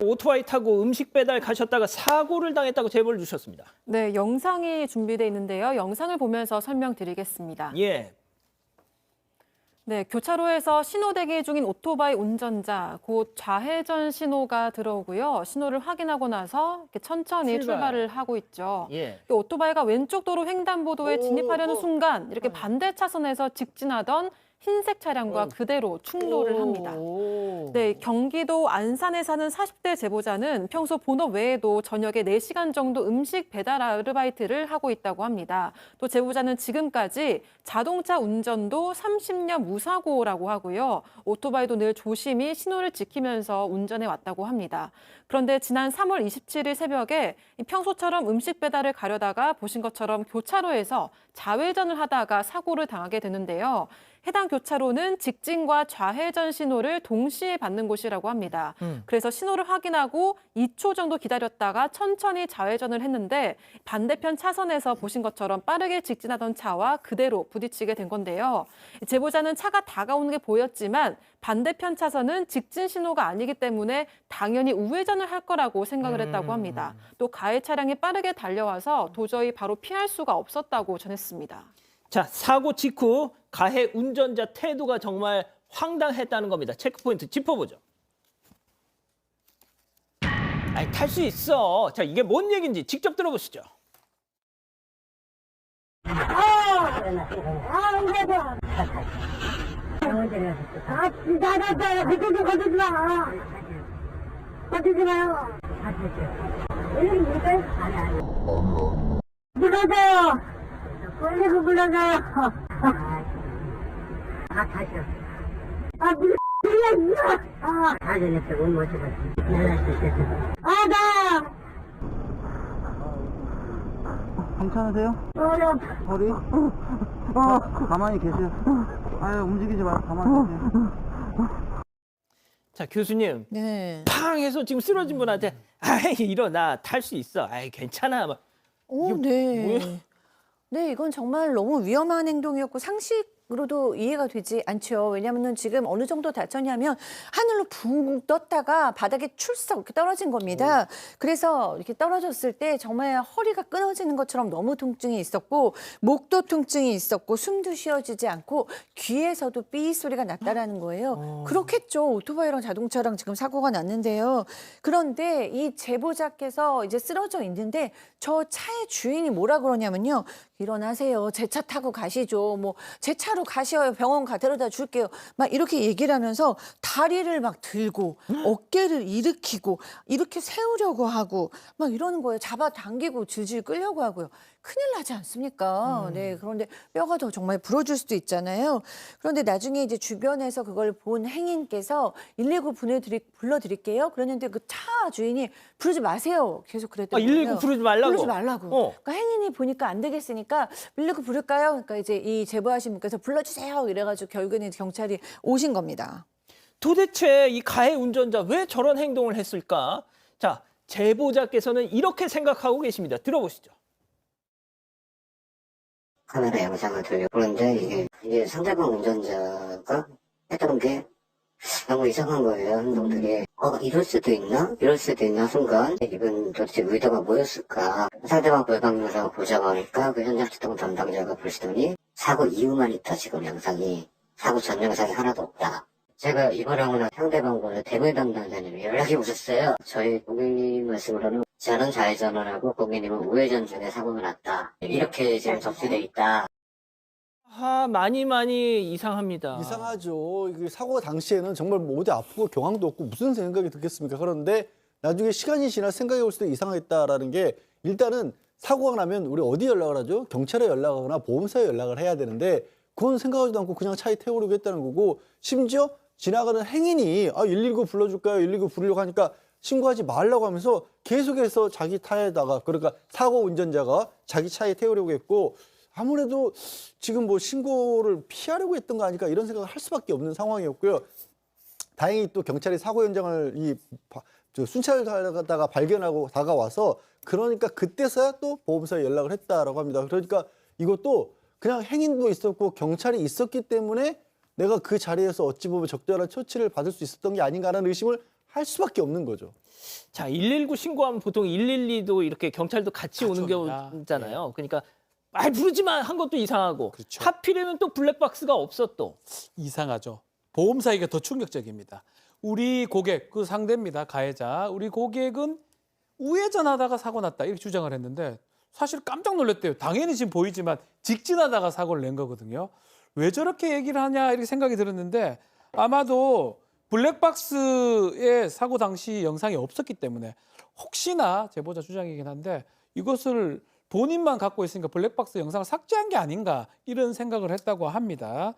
오토바이 타고 음식 배달 가셨다가 사고를 당했다고 제보를 주셨습니다. 네, 영상이 준비되어 있는데요. 영상을 보면서 설명드리겠습니다. 예. 네, 교차로에서 신호 대기 중인 오토바이 운전자, 곧 좌회전 신호가 들어오고요. 신호를 확인하고 나서 이렇게 천천히 출발을 하고 있죠. 예. 오토바이가 왼쪽 도로 횡단보도에 진입하려는 순간 이렇게 반대 차선에서 직진하던 흰색 차량과 그대로 충돌을 합니다. 네, 경기도 안산에 사는 40대 제보자는 평소 본업 외에도 저녁에 4시간 정도 음식 배달 아르바이트를 하고 있다고 합니다. 또 제보자는 지금까지 자동차 운전도 30년 무사고라고 하고요. 오토바이도 늘 조심히 신호를 지키면서 운전해 왔다고 합니다. 그런데 지난 3월 27일 새벽에 평소처럼 음식 배달을 가려다가 보신 것처럼 교차로에서 좌회전을 하다가 사고를 당하게 되는데요. 해당 교차로는 직진과 좌회전 신호를 동시에 받는 곳이라고 합니다. 그래서 신호를 확인하고 2초 정도 기다렸다가 천천히 좌회전을 했는데 반대편 차선에서 보신 것처럼 빠르게 직진하던 차와 그대로 부딪히게 된 건데요. 제보자는 차가 다가오는 게 보였지만 반대편 차선은 직진 신호가 아니기 때문에 당연히 우회전을 할 거라고 생각을 했다고 합니다. 또 가해 차량이 빠르게 달려와서 도저히 바로 피할 수가 없었다고 전했습니다. 자, 사고 직후 가해 운전자 태도가 정말 황당했다는 겁니다. 체크포인트 짚어보죠. 아니, 탈 수 있어. 자, 이게 뭔 얘기인지 직접 들어보시죠. 나갔어요. 그쪽도 거두지 마. 거두지 마요. 이름이 뭘까요? 아니. 불러줘요. 빨리 그 불러줘요. 다시요. 물려. 다 전했어. 못 모셔봤지. 연락 수 있겠어. 나. 괜찮으세요? 어렵. 허리? 가만히 계세요. 아유, 움직이지 말고 가만히 계세요. 자, 교수님. 네. 팡 해서 지금 쓰러진 분한테 아이, 일어나. 탈 수 있어. 아이, 괜찮아. 막. 오, 이거 네. 뭐야? 네, 이건 정말 너무 위험한 행동이었고 상식으로도 이해가 되지 않죠. 왜냐하면 지금 어느 정도 다쳤냐면 하늘로 붕 떴다가 바닥에 출석 이렇게 떨어진 겁니다. 그래서 이렇게 떨어졌을 때 정말 허리가 끊어지는 것처럼 너무 통증이 있었고 목도 통증이 있었고 숨도 쉬어지지 않고 귀에서도 삐 소리가 났다라는 거예요. 그렇겠죠. 오토바이랑 자동차랑 지금 사고가 났는데요. 그런데 이 제보자께서 이제 쓰러져 있는데 저 차의 주인이 뭐라 그러냐면요. 일어나세요. 제 차 타고 가시죠. 뭐 제 차로 가셔요. 병원 데려다 줄게요. 막 이렇게 얘기를 하면서 다리를 막 들고 어깨를 일으키고 이렇게 세우려고 하고 막 이러는 거예요. 잡아당기고 질질 끌려고 하고요. 큰일 나지 않습니까? 네. 그런데 뼈가 더 정말 부러질 수도 있잖아요. 그런데 나중에 이제 주변에서 그걸 본 행인께서 119 불러드릴게요. 그랬는데 그 차 주인이 부르지 마세요. 계속 그랬던 거예요. 119 부르지 말라고? 부르지 말라고. 그러니까 행인이 보니까 안 되겠으니까 119 부를까요? 그러니까 이제 이 제보하신 분께서 불러주세요. 이래가지고 결국에는 경찰이 오신 겁니다. 도대체 이 가해 운전자 왜 저런 행동을 했을까? 자, 제보자께서는 이렇게 생각하고 계십니다. 들어보시죠. 카메라 영상을 돌려보는데 이게 상대방 운전자가 했던 게 너무 이상한 거예요. 행동들이. 이럴 수도 있나? 이럴 수도 있나? 순간 이분 도대체 의도가 뭐였을까? 상대방 불방 영상을 보자고 하니까 그 현장 출동 담당자가 보시더니 사고 이후만 있다. 지금 영상이. 사고 전 영상이 하나도 없다. 제가 이번하고 나 상대방 분을 대물 담당자님이 연락이 오셨어요. 저희 고객님 말씀으로는 저는 좌회전을 하고 고객님은 우회전 중에 사고가 났다. 이렇게 지금 접수돼 있다. 많이 이상합니다. 이상하죠. 이게 사고 당시에는 정말 뭐 어디 아프고 경황도 없고 무슨 생각이 들겠습니까? 그런데 나중에 시간이 지나 생각해 볼 수도 이상했다라는 게 일단은 사고가 나면 우리 어디 연락을 하죠? 경찰에 연락하거나 보험사에 연락을 해야 되는데 그건 생각하지도 않고 그냥 차에 태우려고 했다는 거고 심지어 지나가는 행인이 119 불러줄까요? 119 부르려고 하니까 신고하지 말라고 하면서 계속해서 자기 차에다가 그러니까 사고 운전자가 자기 차에 태우려고 했고 아무래도 지금 뭐 신고를 피하려고 했던 거 아닐까 이런 생각을 할 수밖에 없는 상황이었고요. 다행히 또 경찰이 사고 현장을 순찰하다가 발견하고 다가와서 그러니까 그때서야 또 보험사에 연락을 했다라고 합니다. 그러니까 이것도 그냥 행인도 있었고 경찰이 있었기 때문에 내가 그 자리에서 어찌 보면 적절한 처치를 받을 수 있었던 게 아닌가라는 의심을 할 수밖에 없는 거죠. 자, 119 신고하면 보통 112도 이렇게 경찰도 같이 오는 옵니다. 경우 있잖아요. 그러니까 말 부르지만 한 것도 이상하고 그렇죠. 하필이면 또 블랙박스가 없어 또. 이상하죠. 보험사 이게 더 충격적입니다. 우리 고객, 그 상대입니다. 가해자. 우리 고객은 우회전하다가 사고 났다 이렇게 주장을 했는데 사실 깜짝 놀랐대요. 당연히 지금 보이지만 직진하다가 사고를 낸 거거든요. 왜 저렇게 얘기를 하냐 이렇게 생각이 들었는데 아마도 블랙박스의 사고 당시 영상이 없었기 때문에 혹시나 제보자 주장이긴 한데 이것을 본인만 갖고 있으니까 블랙박스 영상을 삭제한 게 아닌가 이런 생각을 했다고 합니다.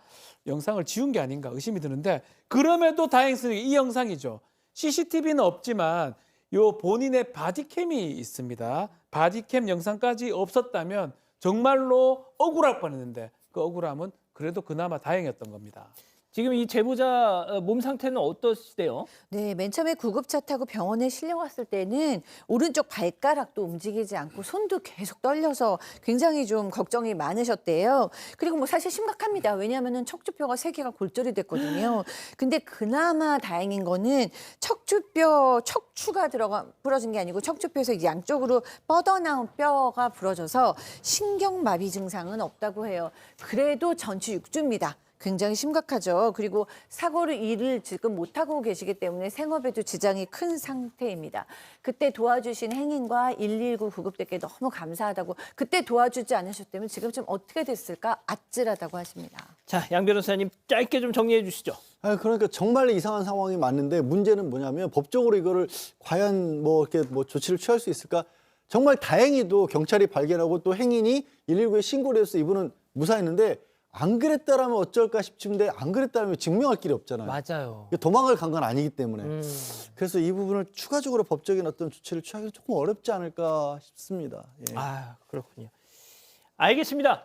영상을 지운 게 아닌가 의심이 드는데 그럼에도 다행스럽게 이 영상이죠. CCTV는 없지만 요 본인의 바디캠이 있습니다. 바디캠 영상까지 없었다면 정말로 억울할 뻔했는데 그 억울함은 그래도 그나마 다행이었던 겁니다. 지금 이 제보자 몸 상태는 어떠시대요? 네, 맨 처음에 구급차 타고 병원에 실려갔을 때는 오른쪽 발가락도 움직이지 않고 손도 계속 떨려서 굉장히 좀 걱정이 많으셨대요. 그리고 뭐 사실 심각합니다. 왜냐하면은 척추뼈가 3개가 골절이 됐거든요. 근데 그나마 다행인 거는 척추가 부러진 게 아니고 척추뼈에서 양쪽으로 뻗어나온 뼈가 부러져서 신경마비 증상은 없다고 해요. 그래도 전치 6주입니다. 굉장히 심각하죠. 그리고 일을 지금 못하고 계시기 때문에 생업에도 지장이 큰 상태입니다. 그때 도와주신 행인과 119 구급대께 너무 감사하다고 그때 도와주지 않으셨다면 지금 좀 어떻게 됐을까 아찔하다고 하십니다. 자, 양 변호사님 짧게 좀 정리해 주시죠. 그러니까 정말 이상한 상황이 맞는데 문제는 뭐냐면 법적으로 이거를 과연 뭐 이렇게 뭐 조치를 취할 수 있을까? 정말 다행히도 경찰이 발견하고 또 행인이 119에 신고를 해서 이분은 무사했는데 안 그랬다라면 어쩔까 싶은데 안 그랬다면 증명할 길이 없잖아요. 맞아요. 도망을 간 건 아니기 때문에. 그래서 이 부분을 추가적으로 법적인 어떤 조치를 취하기 조금 어렵지 않을까 싶습니다. 예. 아, 그렇군요. 알겠습니다.